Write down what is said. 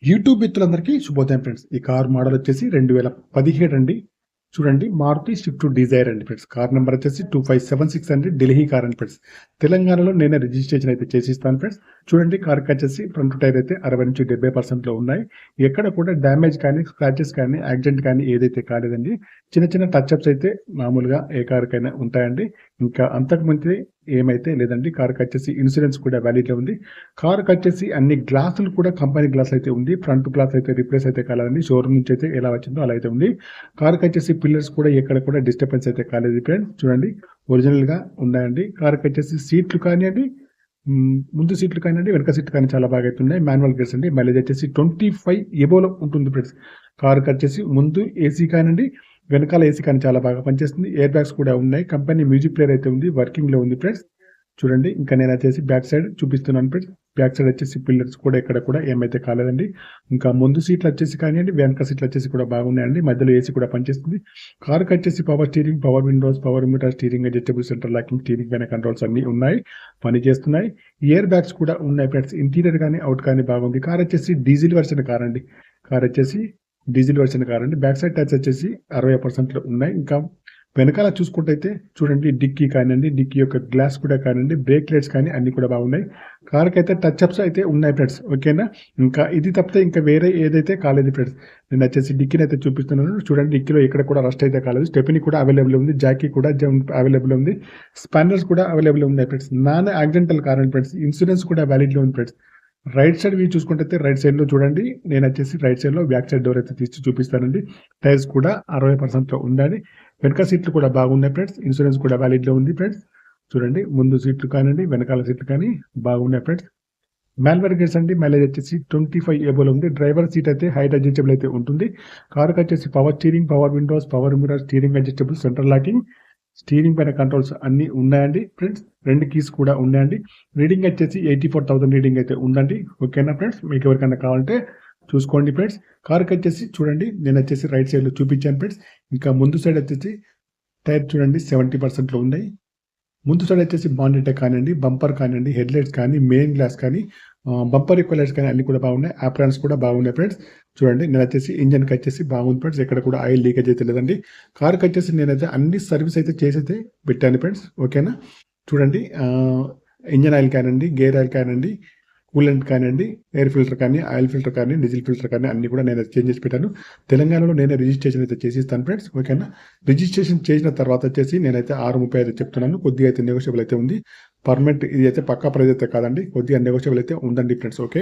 YouTube మిత్రులందరికీ శుభోదయం friends. ఈ కార్ మోడల్ వచ్చేసి 2017 అండి. చూడండి, మారుతి స్విఫ్ట్ డిజైర్ అండి ఫ్రెండ్స్. కార్ నెంబర్ వచ్చేసి 2576 అండి. ఢిల్లీ కార్ అండి ఫ్రెండ్స్. తెలంగాణలో నేనే రిజిస్ట్రేషన్ అయితే చేసిస్తాను ఫ్రెండ్స్. చూడండి, కార్కి వచ్చేసి ఫ్రంట్ టైర్ అయితే 60 నుంచి 70% ఉన్నాయి. ఎక్కడ కూడా డ్యామేజ్ కానీ, స్క్రాచెస్ కానీ, యాక్సిడెంట్ కానీ ఏదైతే కాలేదండి. చిన్న చిన్న టచ్అప్స్ అయితే మామూలుగా ఏ కార్కైనా ఉంటాయండి. ఇంకా అంతకుముందు ఏమైతే లేదండి. కార్కి వచ్చేసి ఇన్సూరెన్స్ కూడా వ్యాలిడ్లో ఉంది. కార్కి వచ్చేసి అన్ని గ్లాసులు కూడా కంపెనీ గ్లాస్ అయితే ఉంది. ఫ్రంట్ గ్లాస్ అయితే రిప్లేస్ అయితే కాలేదండి. షోరూమ్ నుంచి అయితే ఎలా వచ్చిందో అలా అయితే ఉంది. కార్కి వచ్చేసి పిల్లర్స్ కూడా ఎక్కడ కూడా డిస్టర్బెన్స్ అయితే కాలేదు ఫ్రెండ్స్. చూడండి, ఒరిజినల్ గా ఉన్నాయండి. కార్కి వచ్చేసి సీట్లు కానివ్వండి, ముందు సీట్లు కానివ్వండి, వెనక సీట్లు కానీ చాలా బాగా అయితే ఉన్నాయి. మాన్యువల్ గేర్స్ అండి. మైలేజ్ వచ్చేసి 25 ఎబోలో ఉంటుంది ఫ్రెండ్స్. కార్కి వచ్చేసి ముందు ఏసీ కానివ్వండి, వెనకాల ఏసీ కానీ చాలా బాగా పనిచేస్తుంది. ఎయిర్ బ్యాగ్స్ కూడా ఉన్నాయి. కంపెనీ మ్యూజిక్ ప్లేయర్ అయితే ఉంది, వర్కింగ్ లో ఉంది ఫ్రెండ్స్. చూడండి, ఇంకా నేను వచ్చేసి బ్యాక్ సైడ్ చూపిస్తున్నాను ఫ్రెండ్స్. బ్యాక్ సైడ్ వచ్చేసి పిల్లర్స్ కూడా ఎక్కడ కూడా ఏమైతే కాలేదండి. ఇంకా ముందు సీట్లు వచ్చేసి కానివ్వండి, వెనక సీట్లు వచ్చేసి కూడా బాగున్నాయండి. మధ్యలో ఏసీ కూడా పనిచేస్తుంది. కార్కి వచ్చేసి power steering, power Windows, power metre, steering adjustable, centre locking, steering పైన కంట్రోల్స్ అన్ని ఉన్నాయి, పని చేస్తున్నాయి. ఇయర్ బ్యాగ్స్ కూడా ఉన్నాయి ఫ్రెండ్స్. ఇంటీరియర్ కానీ అవుట్ కానీ బాగుంది. కార్ వచ్చేసి డీజిల్ వర్షన్ కార్ అండి. కార్ వచ్చేసి డీజిల్ వర్షన్ కార్ అండి. బ్యాక్ సైడ్ టచ్ వచ్చేసి 60% ఉన్నాయి. ఇంకా వెనకాల చూసుకుంటే చూడండి, డిక్కీ కానివ్వండి, డిక్కీ యొక్క గ్లాస్ కూడా కానివ్వండి, బ్రేక్ లైట్స్ కానీ అన్ని కూడా బాగున్నాయి. కార్కి అయితే టచ్ అప్స్ అయితే ఉన్నాయి ఫ్రెండ్స్. ఓకేనా, ఇంకా ఇది తప్పితే ఇంకా వేరే ఏదైతే కాలేదు ఫ్రెండ్స్. నేను వచ్చేసి డిక్కీని అయితే చూపిస్తున్నాను. చూడండి, డిక్కీలో ఎక్కడ కూడా రస్ట్ అయితే కాలేదు. స్టెపినీ కూడా అవైలబుల్ ఉంది. జాకీ కూడా అవైలబుల్ ఉంది. స్పానర్స్ కూడా అవైలబుల్ ఉన్నాయి ఫ్రెండ్స్. నాన్ యాక్సిడెంటల్ కార్ అండి ఫ్రెండ్స్. ఇన్సూరెన్స్ కూడా వ్యాలిడ్లో ఉంది ఫ్రెండ్స్. రైట్ సైడ్ వ్యూ చూసుకుంటే రైట్ సైడ్ లో చూడండి, నేను వచ్చేసి రైట్ సైడ్ లో బ్యాక్ సైడ్ డోర్ అయితే తీసి చూపిస్తానండి. టైర్స్ కూడా 60% లో ఉండాలి. వెనక సీట్లు కూడా బాగున్నాయి ఫ్రెండ్స్. ఇన్సూరెన్స్ కూడా వ్యాలిడ్ లో ఉంది ఫ్రెండ్స్. చూడండి, ముందు సీట్లు కానివ్వండి, వెనకాల సీట్లు కానీ బాగున్నాయి ఫ్రెండ్స్. మాన్యువల్ గేర్స్ అండి. మైలేజ్ వచ్చేసి 25 ఎబోలో ఉంది. డ్రైవర్ సీట్ అయితే హైట్ అడ్జస్టబుల్ అయితే ఉంటుంది. కార్కి వచ్చేసి power steering, power Windows, power mirror, steering adjustable, centre locking, steering పైన కంట్రోల్స్ అన్ని ఉన్నాయండి ఫ్రెండ్స్. 2 కీస్ కూడా ఉన్నాయండి. రీడింగ్ వచ్చేసి 84,000 రీడింగ్ అయితే ఉందండి. ఓకేనా ఫ్రెండ్స్, మీకు ఎవరికైనా కావాలంటే చూసుకోండి ఫ్రెండ్స్. కార్కి వచ్చేసి చూడండి, నేను వచ్చేసి రైట్ సైడ్ లో చూపించాను ఫ్రెండ్స్. ఇంకా ముందు సైడ్ వచ్చేసి టైర్ చూడండి 70% లో ఉన్నాయి. ముందు సైడ్ వచ్చేసి బాండెట్ కానివ్వండి, బంపర్ కానివ్వండి, హెడ్ లైట్స్ కానీ, మెయిన్ గ్లాస్ కానీ, బంపర్ ఈక్వల్ లైట్స్ కానీ అన్ని కూడా బాగున్నాయి. ఆప్రాన్స్ కూడా బాగున్నాయి ఫ్రెండ్స్. చూడండి, నేను వచ్చేసి ఇంజన్కి వచ్చేసి బాగుంది ఫ్రెండ్స్. ఎక్కడ కూడా ఆయిల్ లీకేజ్ అయితే లేదండి. కార్కి వచ్చేసి నేనైతే అన్ని సర్వీస్ అయితే చేసి అయితే పెట్టాను ఫ్రెండ్స్. ఓకేనా, చూడండి, ఇంజన్ ఆయిల్ కానివ్వండి, గేర్ ఆయిల్ కానివ్వండి, కూలెంట్ కానివ్వండి, ఎయిర్ ఫిల్టర్ కానీ, ఆయిల్ ఫిల్టర్ కానీ, డీజిల్ ఫిల్టర్ కానీ అన్ని కూడా నేను చేంజ్ చేసి పెట్టాను. తెలంగాణలో నేనే రిజిస్ట్రేషన్ అయితే చేసిస్తాను ఫ్రెండ్స్. ఓకేనా, రిజిస్ట్రేషన్ చేసిన తర్వాత వచ్చేసి నేనైతే 635 చెప్తున్నాను. కొద్దిగా అయితే నెగోషియబుల్ అయితే ఉంది. పర్మనెంట్ ఇది అయితే పక్కా ప్రైజ్ అయితే కాదండి, కొద్దిగా నెగోషియబుల్ అయితే ఉందండి ఫ్రెండ్స్. ఓకే.